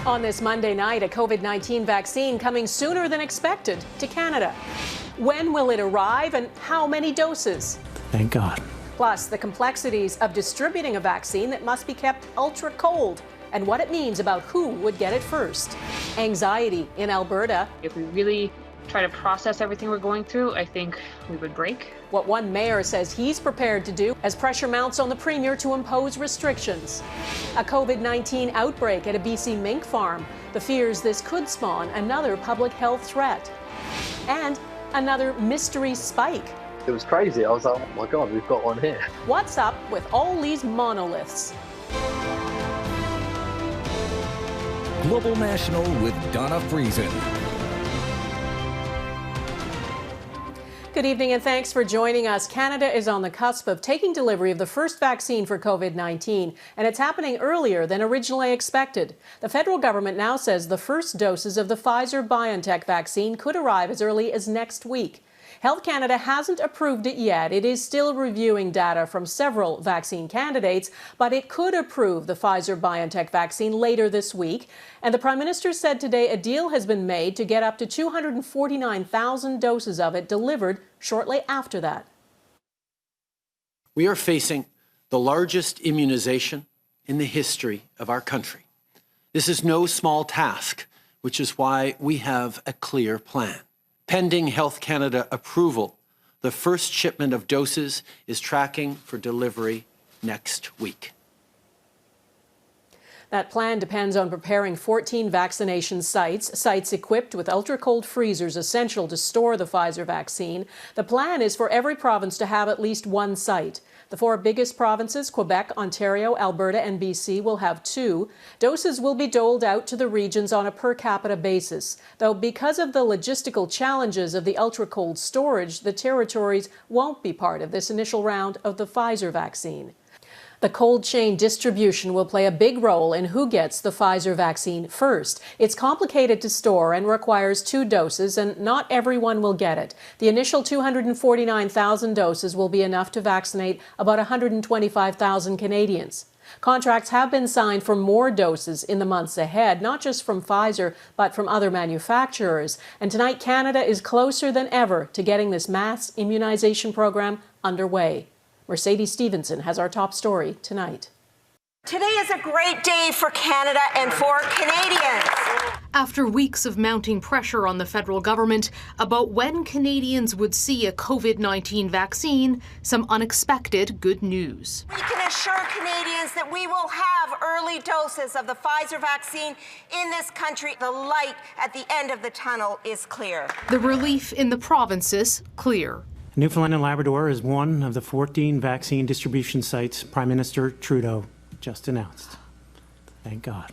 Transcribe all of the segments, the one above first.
On this Monday night, a COVID-19 vaccine coming sooner than expected to Canada. When will it arrive and how many doses? Thank God. Plus, the complexities of distributing a vaccine that must be kept ultra cold and what it means about who would get it first. Anxiety in Alberta. If we really try to process everything we're going through, I think we would break. What one mayor says he's prepared to do as pressure mounts on the premier to impose restrictions. A COVID-19 outbreak at a BC mink farm. The fears this could spawn another public health threat. And another mystery spike. It was crazy. I was like, oh my God, we've got one here. What's up with all these monoliths? Global National with Donna Friesen. Good evening and thanks for joining us. Canada is on the cusp of taking delivery of the first vaccine for COVID-19, and it's happening earlier than originally expected. The federal government now says the first doses of the Pfizer BioNTech vaccine could arrive as early as next week. Health Canada hasn't approved it yet. It is still reviewing data from several vaccine candidates, but it could approve the Pfizer-BioNTech vaccine later this week. And the Prime Minister said today a deal has been made to get up to 249,000 doses of it delivered shortly after that. We are facing the largest immunization in the history of our country. This is no small task, which is why we have a clear plan. Pending Health Canada approval, the first shipment of doses is tracking for delivery next week. That plan depends on preparing 14 vaccination sites equipped with ultra-cold freezers essential to store the Pfizer vaccine. The plan is for every province to have at least one site. The four biggest provinces, Quebec, Ontario, Alberta, and BC, will have 2. Doses will be doled out to the regions on a per capita basis. Though because of the logistical challenges of the ultra-cold storage, the territories won't be part of this initial round of the Pfizer vaccine. The cold chain distribution will play a big role in who gets the Pfizer vaccine first. It's complicated to store and requires 2 doses, and not everyone will get it. The initial 249,000 doses will be enough to vaccinate about 125,000 Canadians. Contracts have been signed for more doses in the months ahead, not just from Pfizer, but from other manufacturers. And tonight, Canada is closer than ever to getting this mass immunization program underway. Mercedes Stephenson has our top story tonight. Today is a great day for Canada and for Canadians. After weeks of mounting pressure on the federal government about when Canadians would see a COVID-19 vaccine, some unexpected good news. We can assure Canadians that we will have early doses of the Pfizer vaccine in this country. The light at the end of the tunnel is clear. The relief in the provinces, clear. Newfoundland and Labrador is one of the 14 vaccine distribution sites Prime Minister Trudeau just announced. Thank God.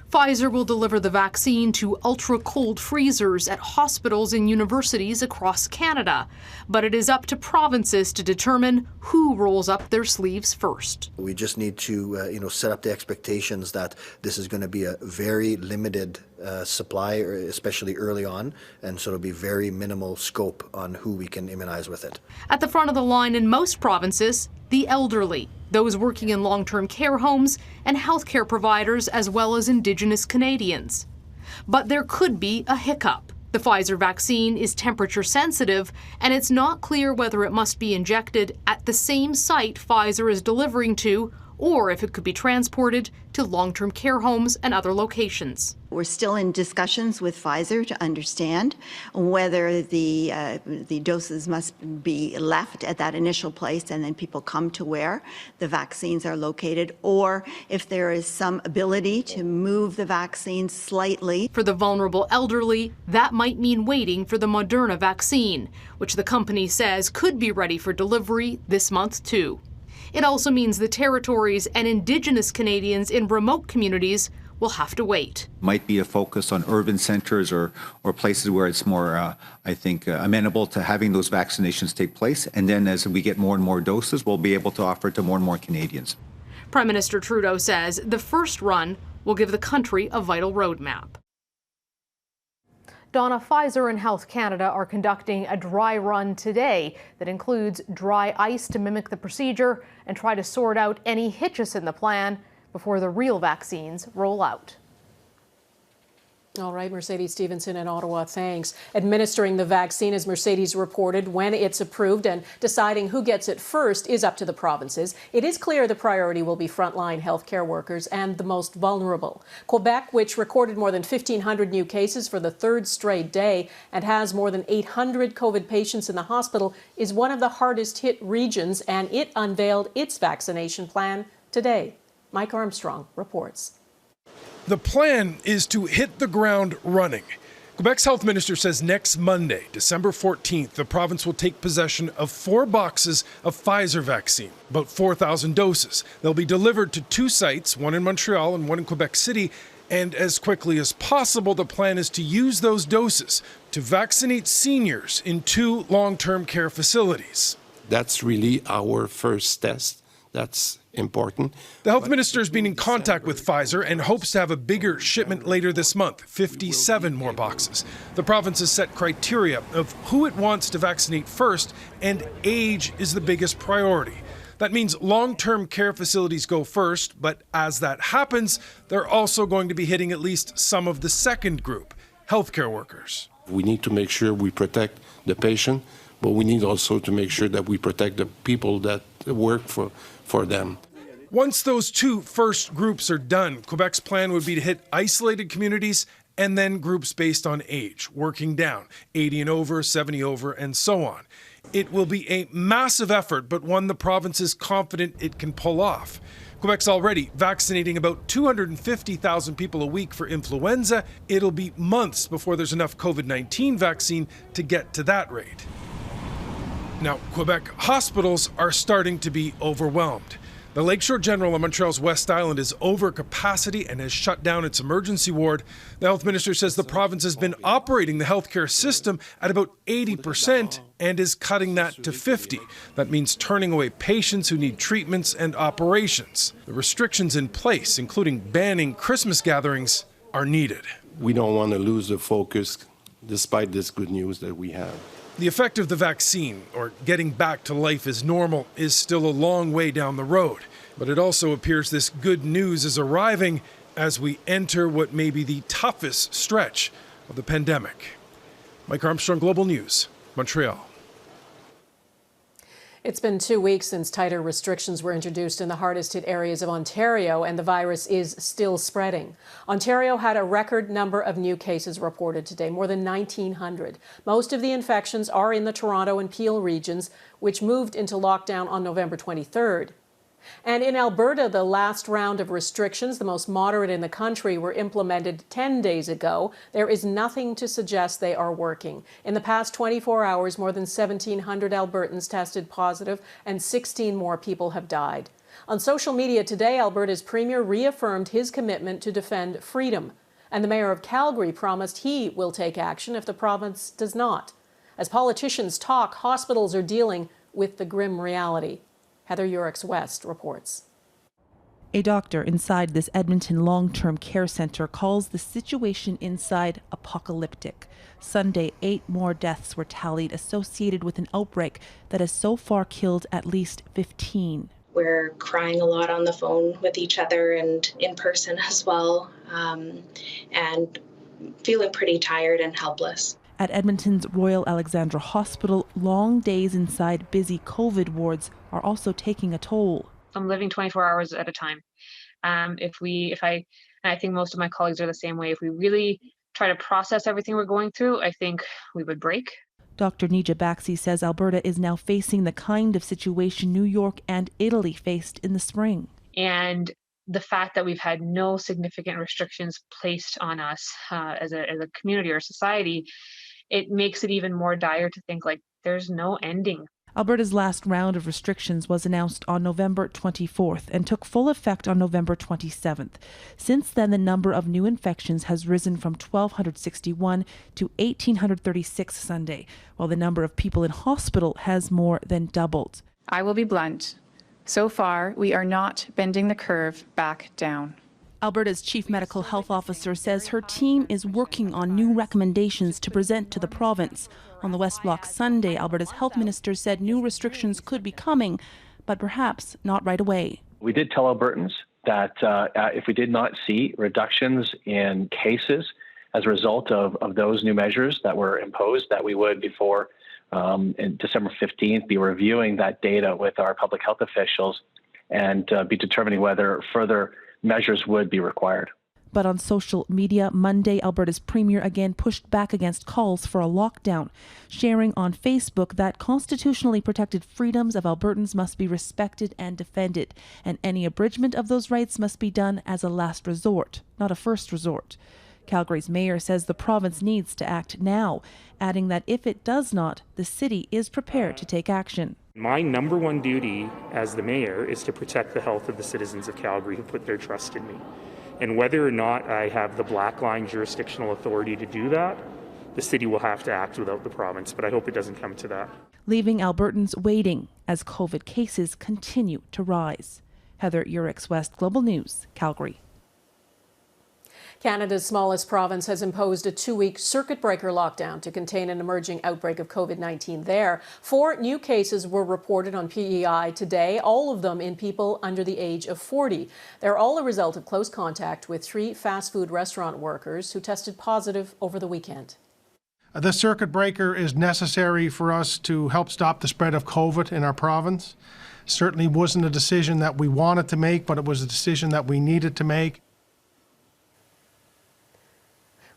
Pfizer will deliver the vaccine to ultra-cold freezers at hospitals and universities across Canada. But it is up to provinces to determine who rolls up their sleeves first. We just need to set up the expectations that this is going to be a very limited supply, especially early on, and so it'll be very minimal scope on who we can immunize with it. At the front of the line in most provinces, the elderly, those working in long-term care homes, and healthcare providers, as well as Indigenous Canadians. But there could be a hiccup. The Pfizer vaccine is temperature sensitive, and it's not clear whether it must be injected at the same site Pfizer is delivering to, or if it could be transported to long-term care homes and other locations. We're still in discussions with Pfizer to understand whether the doses must be left at that initial place and then people come to where the vaccines are located, or if there is some ability to move the vaccine slightly. For the vulnerable elderly, that might mean waiting for the Moderna vaccine, which the company says could be ready for delivery this month too. It also means the territories and Indigenous Canadians in remote communities will have to wait. Might be a focus on urban centres or places where it's more, amenable to having those vaccinations take place. And then as we get more and more doses, we'll be able to offer it to more and more Canadians. Prime Minister Trudeau says the first run will give the country a vital roadmap. Donna, Pfizer and Health Canada are conducting a dry run today that includes dry ice to mimic the procedure and try to sort out any hitches in the plan before the real vaccines roll out. All right, Mercedes Stephenson in Ottawa, thanks. Administering the vaccine, as Mercedes reported, when it's approved, and deciding who gets it first is up to the provinces. It is clear the priority will be frontline healthcare workers and the most vulnerable. Quebec, which recorded more than 1,500 new cases for the third straight day and has more than 800 COVID patients in the hospital, is one of the hardest hit regions, and it unveiled its vaccination plan today. Mike Armstrong reports. The plan is to hit the ground running. Quebec's health minister says next Monday, December 14th, the province will take possession of 4 boxes of Pfizer vaccine, about 4,000 doses. They'll be delivered to 2 sites, one in Montreal and one in Quebec City. And as quickly as possible, the plan is to use those doses to vaccinate seniors in 2 long-term care facilities. That's really our first test. That's important. The health minister has been in contact with Pfizer and hopes to have a bigger shipment later this month, 57 more boxes. The province has set criteria of who it wants to vaccinate first, and age is the biggest priority. That means long-term care facilities go first, but as that happens, they're also going to be hitting at least some of the second group, healthcare workers. We need to make sure we protect the patient, but we need also to make sure that we protect the people that work for them. Once those 2 first groups are done, Quebec's plan would be to hit isolated communities and then groups based on age, working down, 80 and over, 70 over, and so on. It will be a massive effort, but one the province is confident it can pull off. Quebec's already vaccinating about 250,000 people a week for influenza. It'll be months before there's enough COVID-19 vaccine to get to that rate. Now, Quebec hospitals are starting to be overwhelmed. The Lakeshore General on Montreal's West Island is over capacity and has shut down its emergency ward. The health minister says the province has been operating the healthcare system at about 80% and is cutting that to 50%. That means turning away patients who need treatments and operations. The restrictions in place, including banning Christmas gatherings, are needed. We don't want to lose the focus despite this good news that we have. The effect of the vaccine, or getting back to life as normal, is still a long way down the road. But it also appears this good news is arriving as we enter what may be the toughest stretch of the pandemic. Mike Armstrong, Global News, Montreal. It's been 2 weeks since tighter restrictions were introduced in the hardest hit areas of Ontario, and the virus is still spreading. Ontario had a record number of new cases reported today, more than 1,900. Most of the infections are in the Toronto and Peel regions, which moved into lockdown on November 23rd. And in Alberta, the last round of restrictions, the most moderate in the country, were implemented 10 days ago. There is nothing to suggest they are working. In the past 24 hours, more than 1,700 Albertans tested positive and 16 more people have died. On social media today, Alberta's premier reaffirmed his commitment to defend freedom. And the mayor of Calgary promised he will take action if the province does not. As politicians talk, hospitals are dealing with the grim reality. Heather Urix West reports. A doctor inside this Edmonton long-term care center calls the situation inside apocalyptic. Sunday, 8 more deaths were tallied associated with an outbreak that has so far killed at least 15. We're crying a lot on the phone with each other and in person as well, and feeling pretty tired and helpless. At Edmonton's Royal Alexandra Hospital, long days inside busy COVID wards are also taking a toll. I'm living 24 hours at a time. And I think most of my colleagues are the same way. If we really try to process everything we're going through, I think we would break. Dr. Nija Baxi says Alberta is now facing the kind of situation New York and Italy faced in the spring. And the fact that we've had no significant restrictions placed on us as a community or society, it makes it even more dire to think like there's no ending. Alberta's last round of restrictions was announced on November 24th and took full effect on November 27th. Since then, the number of new infections has risen from 1,261 to 1,836 Sunday, while the number of people in hospital has more than doubled. I will be blunt. So far, we are not bending the curve back down. Alberta's chief medical health officer says her team is working on new recommendations to present to the province. On the West Block Sunday, Alberta's health minister said new restrictions could be coming, but perhaps not right away. We did tell Albertans that if we did not see reductions in cases as a result of those new measures that were imposed, that we would, before in December 15th, be reviewing that data with our public health officials and be determining whether further measures would be required. But on social media, Monday, Alberta's premier again pushed back against calls for a lockdown, sharing on Facebook that constitutionally protected freedoms of Albertans must be respected and defended, and any abridgment of those rights must be done as a last resort, not a first resort. Calgary's mayor says the province needs to act now, adding that if it does not, the city is prepared to take action. My number one duty as the mayor is to protect the health of the citizens of Calgary who put their trust in me. And whether or not I have the black line jurisdictional authority to do that, the city will have to act without the province, but I hope it doesn't come to that. Leaving Albertans waiting as COVID cases continue to rise. Heather Urix, West Global News, Calgary. Canada's smallest province has imposed a 2-week circuit breaker lockdown to contain an emerging outbreak of COVID-19 there. 4 new cases were reported on PEI today, all of them in people under the age of 40. They're all a result of close contact with 3 fast food restaurant workers who tested positive over the weekend. The circuit breaker is necessary for us to help stop the spread of COVID in our province. Certainly wasn't a decision that we wanted to make, but it was a decision that we needed to make.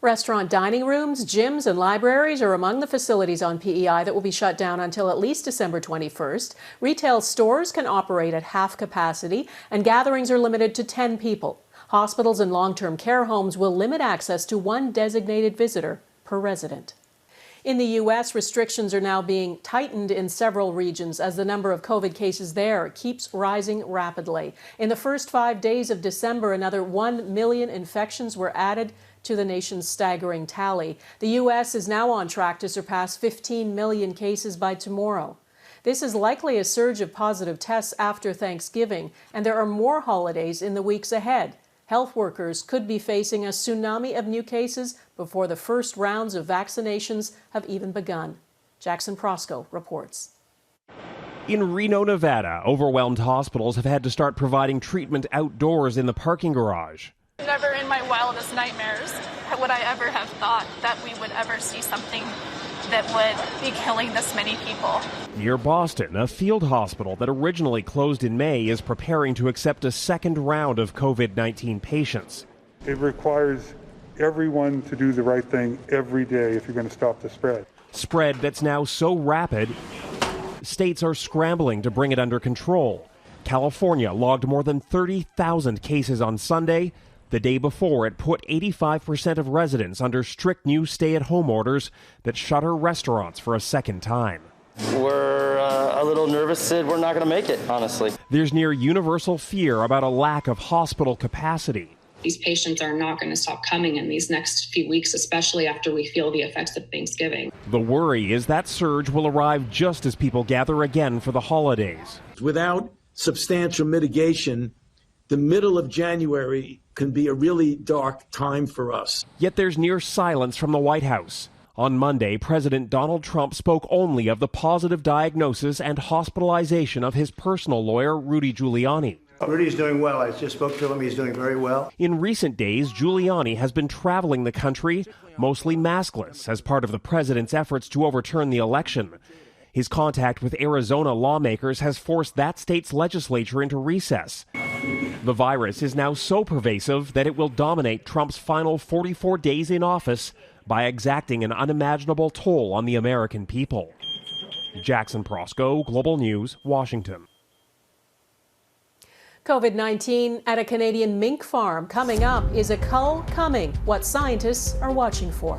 Restaurant dining rooms, gyms and libraries are among the facilities on PEI that will be shut down until at least December 21st. Retail stores can operate at half capacity and gatherings are limited to 10 people. Hospitals and long-term care homes will limit access to 1 designated visitor per resident. In the U.S., restrictions are now being tightened in several regions as the number of COVID cases there keeps rising rapidly. In the first 5 days of December, another 1 million infections were added to the nation's staggering tally. The U.S. is now on track to surpass 15 million cases by tomorrow. This is likely a surge of positive tests after Thanksgiving, and there are more holidays in the weeks ahead. Health workers could be facing a tsunami of new cases before the first rounds of vaccinations have even begun. Jackson Prosco reports. In Reno, Nevada, overwhelmed hospitals have had to start providing treatment outdoors in the parking garage. Never in my wildest nightmares would I ever have thought that we would ever see something that would be killing this many people. Near Boston, a field hospital that originally closed in May is preparing to accept a second round of COVID-19 patients. It requires everyone to do the right thing every day if you're going to stop the spread. Spread that's now so rapid, states are scrambling to bring it under control. California logged more than 30,000 cases on Sunday. The day before, it put 85% of residents under strict new stay-at-home orders that shutter restaurants for a second time. We're a little nervous that we're not going to make it, honestly. There's near universal fear about a lack of hospital capacity. These patients are not going to stop coming in these next few weeks, especially after we feel the effects of Thanksgiving. The worry is that surge will arrive just as people gather again for the holidays. Without substantial mitigation, the middle of January can be a really dark time for us. Yet there's near silence from the White House. On Monday, President Donald Trump spoke only of the positive diagnosis and hospitalization of his personal lawyer, Rudy Giuliani. Rudy's doing well. I just spoke to him. He's doing very well. In recent days, Giuliani has been traveling the country, mostly maskless, as part of the president's efforts to overturn the election. His contact with Arizona lawmakers has forced that state's legislature into recess. The virus is now so pervasive that it will dominate Trump's final 44 days in office by exacting an unimaginable toll on the American people. Jackson Prosco, Global News, Washington. COVID-19 at a Canadian mink farm. Coming up, is a cull coming? What scientists are watching for.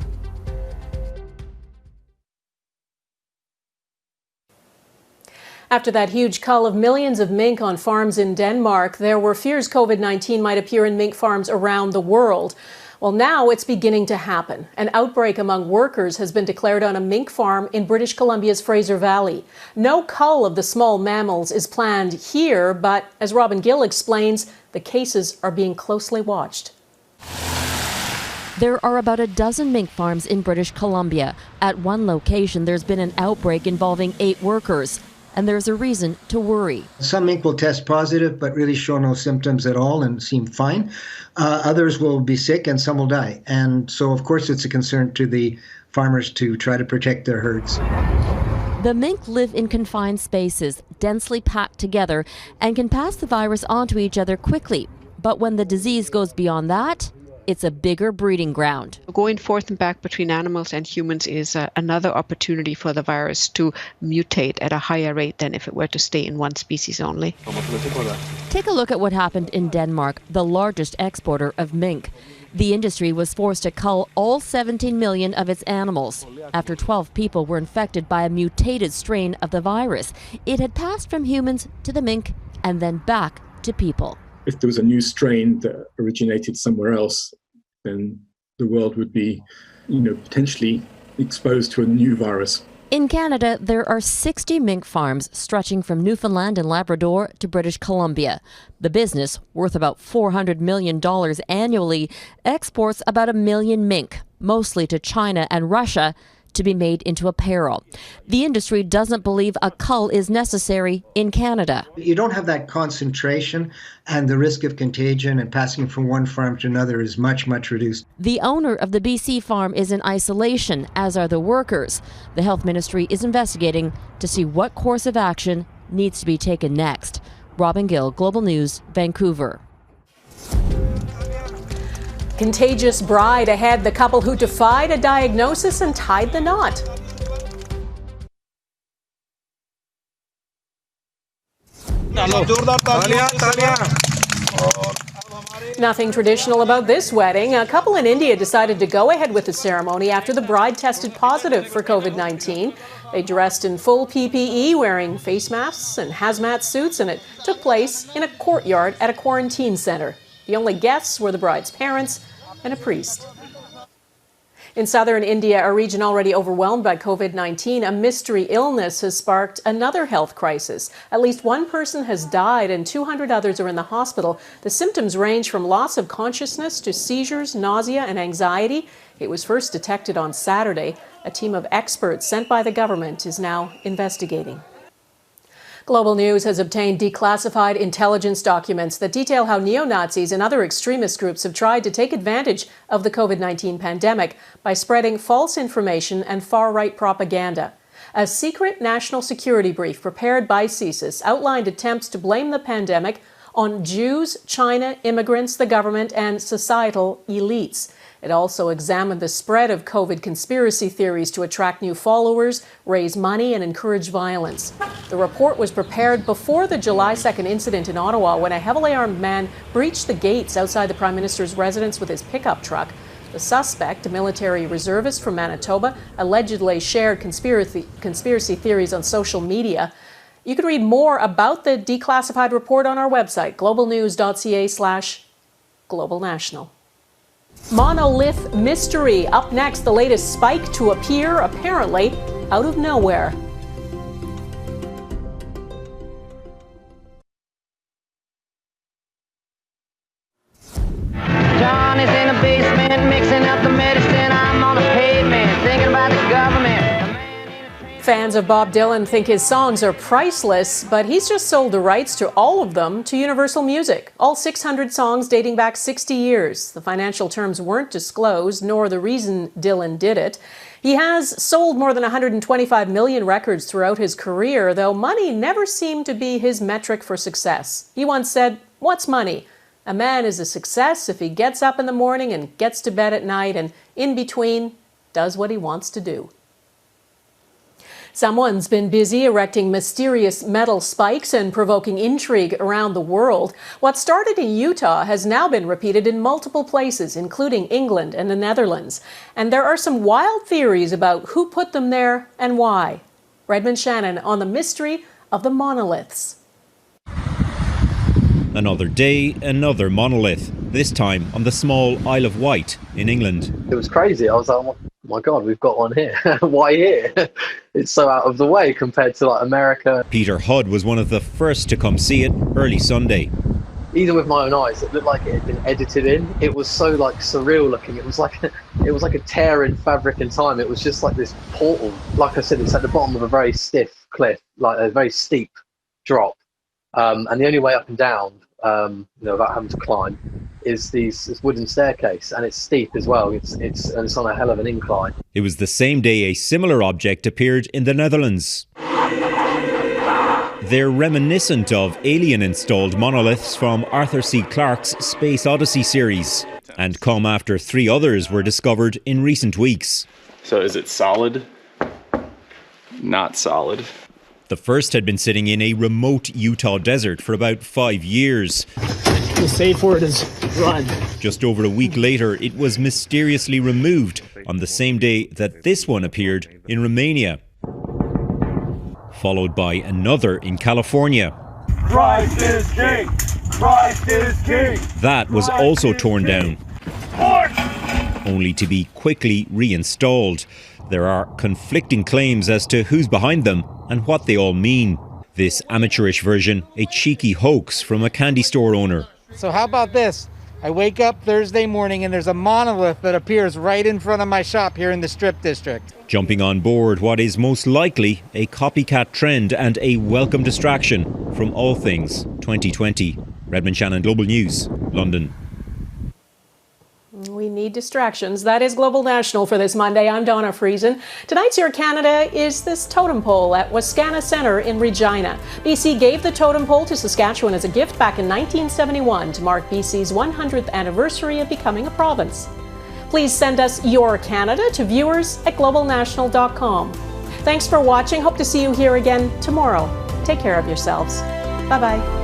After that huge cull of millions of mink on farms in Denmark, there were fears COVID-19 might appear in mink farms around the world. Well, now it's beginning to happen. An outbreak among workers has been declared on a mink farm in British Columbia's Fraser Valley. No cull of the small mammals is planned here, but as Robin Gill explains, the cases are being closely watched. There are about a dozen mink farms in British Columbia. At one location, there's been an outbreak involving 8 workers. and there's a reason to worry. Some mink will test positive but really show no symptoms at all and seem fine. Others will be sick and some will die. And so, of course, it's a concern to the farmers to try to protect their herds. The mink live in confined spaces, densely packed together, and can pass the virus on to each other quickly. But when the disease goes beyond that, it's a bigger breeding ground. Going forth and back between animals and humans is another opportunity for the virus to mutate at a higher rate than if it were to stay in one species only. Take a look at what happened in Denmark, the largest exporter of mink. The industry was forced to cull all 17 million of its animals after 12 people were infected by a mutated strain of the virus. It had passed from humans to the mink and then back to people. If there was a new strain that originated somewhere else, then the world would be, potentially exposed to a new virus. In Canada, there are 60 mink farms stretching from Newfoundland and Labrador to British Columbia. The business, worth about $400 million annually, exports about 1 million mink, mostly to China and Russia, to be made into apparel. The industry doesn't believe a cull is necessary in Canada. You don't have that concentration, and the risk of contagion and passing from one farm to another is much, much reduced. The owner of the BC farm is in isolation, as are the workers. The health ministry is investigating to see what course of action needs to be taken next. Robin Gill, Global News, Vancouver. Contagious bride ahead, the couple who defied a diagnosis and tied the knot. Nothing traditional about this wedding. A couple in India decided to go ahead with the ceremony after the bride tested positive for COVID-19. They dressed in full PPE, wearing face masks and hazmat suits, and it took place in a courtyard at a quarantine center. The only guests were the bride's parents and a priest. In southern India, a region already overwhelmed by COVID-19, a mystery illness has sparked another health crisis. At least one person has died and 200 others are in the hospital. The symptoms range from loss of consciousness to seizures, nausea, and anxiety. It was first detected on Saturday. A team of experts sent by the government is now investigating. Global News has obtained declassified intelligence documents that detail how neo-Nazis and other extremist groups have tried to take advantage of the COVID-19 pandemic by spreading false information and far-right propaganda. A secret national security brief prepared by CSIS outlined attempts to blame the pandemic on Jews, China, immigrants, the government, and societal elites. It also examined the spread of COVID conspiracy theories to attract new followers, raise money, and encourage violence. The report was prepared before the July 2nd incident in Ottawa when a heavily armed man breached the gates outside the Prime Minister's residence with his pickup truck. The suspect, a military reservist from Manitoba, allegedly shared conspiracy theories on social media. You can read more about the declassified report on our website, globalnews.ca/globalnational. Monolith mystery. Up next, the latest spike to appear, apparently, out of nowhere. John is in the basement mixing up the medicine. I'm on the pavement thinking about the government. Fans of Bob Dylan think his songs are priceless, but he's just sold the rights to all of them to Universal Music. All 600 songs dating back 60 years. The financial terms weren't disclosed, nor the reason Dylan did it. He has sold more than 125 million records throughout his career, though money never seemed to be his metric for success. He once said, "What's money? A man is a success if he gets up in the morning and gets to bed at night and in between does what he wants to do." Someone's been busy erecting mysterious metal spikes and provoking intrigue around the world. What started in Utah has now been repeated in multiple places, including England and the Netherlands. And there are some wild theories about who put them there and why. Redmond Shannon on the mystery of the monoliths. Another day, another monolith, this time on the small Isle of Wight in England. It was crazy. I was like, oh my God, we've got one here. Why here? It's so out of the way compared to like America. Peter Hudd was one of the first to come see it early Sunday. Even with my own eyes, it looked like it had been edited in. It was so like surreal looking. It was like a tear in fabric and time. It was just like this portal. Like I said, it's at the bottom of a very stiff cliff, like a very steep drop, and the only way up and down, without having to climb, is this wooden staircase, and it's steep as well. It's on a hell of an incline. It was the same day a similar object appeared in the Netherlands. They're reminiscent of alien-installed monoliths from Arthur C. Clarke's Space Odyssey series, and come after 3 others were discovered in recent weeks. So is it solid? Not solid. The first had been sitting in a remote Utah desert for about 5 years. The safe word is run. Just over a week later, it was mysteriously removed on the same day that this one appeared in Romania, followed by another in California. Christ is king! Christ is king! That was also torn down, only to be quickly reinstalled. There are conflicting claims as to who's behind them and what they all mean. This amateurish version, a cheeky hoax from a candy store owner. So how about this? I wake up Thursday morning and there's a monolith that appears right in front of my shop here in the Strip District. Jumping on board what is most likely a copycat trend and a welcome distraction from all things 2020. Redmond Shannon, Global News, London. We need distractions. That is Global National for this Monday. I'm Donna Friesen. Tonight's Your Canada is this totem pole at Wascana Centre in Regina. BC gave the totem pole to Saskatchewan as a gift back in 1971 to mark BC's 100th anniversary of becoming a province. Please send us your Canada to viewers@globalnational.com. Thanks for watching. Hope to see you here again tomorrow. Take care of yourselves. Bye-bye.